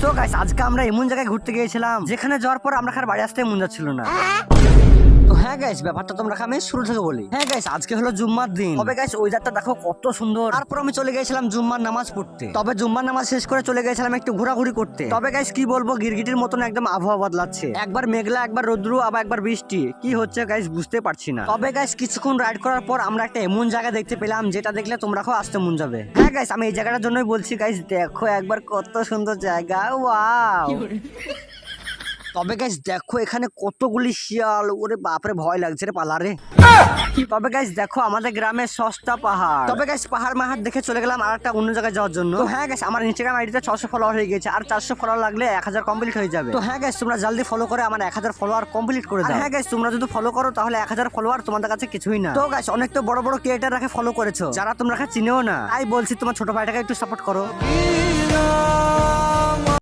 তো গাইস আজকে আমরা এমন জায়গায় ঘুরতে গিয়েছিলাম যেখানে যাওয়ার পর আমরা বাড়ি আসতে মন যাচ্ছিল না। তো হ্যাঁ গাইস, ব্যাপারটা তোমরা আমি শুরু থেকে বলি। হ্যাঁ গাইস, আজকে হলো জুম্মার দিন। তবে গাইস ওয়েদারটা দেখো কত সুন্দর। তারপর আমি চলে গিয়েছিলাম জুম্মার নামাজ পড়তে। তবে জুম্মার নামাজ শেষ করে চলে গিয়েছিলাম একটু ঘোরাঘুরি করতে। তবে গাইস কি বলবো, গিরগিটির মতন একদম আবহাওয়া বদলাচ্ছে। একবার মেঘলা, একবার রোদ্রু, আবার একবার বৃষ্টি। কি হচ্ছে গাইস বুঝতে পারছি না। তবে গাইস কিছুক্ষণ রাইড করার পর আমরা একটা এমন জায়গা দেখতে পেলাম যেটা দেখলে তোমরাও আসতে মন যাবে। হ্যাঁ গাইস, আমি এই জায়গাটার জন্যই বলছি গাইস, দেখো একবার কত সুন্দর জায়গা। ওয়াও। তবে গাইস দেখো এখানে কতগুলি শিয়াল, ওরে বাপরে ভয় লাগছে রে পালারে। তবে গাইস দেখো আমাদের গ্রামে সস্তা পাহাড়। তবে গাইস পাহাড় মাহাড় দেখে চলে গেলাম আর একটা অন্য জায়গায় যাওয়ার জন্য। তো হ্যাঁ গাইস, আমার ইনস্টাগ্রাম আইডিতে 600 ফলোয়ার হয়ে গেছে, আর 400 ফলোয়ার লাগলে 1000 কমপ্লিট হয়ে যাবে। তো হ্যাঁ গাইস, তোমরা জলদি ফলো করে আমার 1000 ফলোয়ার কমপ্লিট করে দাও। হ্যাঁ গাইস, তোমরা যদি ফলো করো তাহলে 1000 ফলোয়ার তোমাদের কাছে কিছুই না। তো গাইস অনেক তো বড় বড় ক্রিয়েটর রাখে ফলো করেছো, যারা তোমরা চিনেও না। তাই বলছি তোমার ছোট ভাইটাকে একটু সাপোর্ট করো।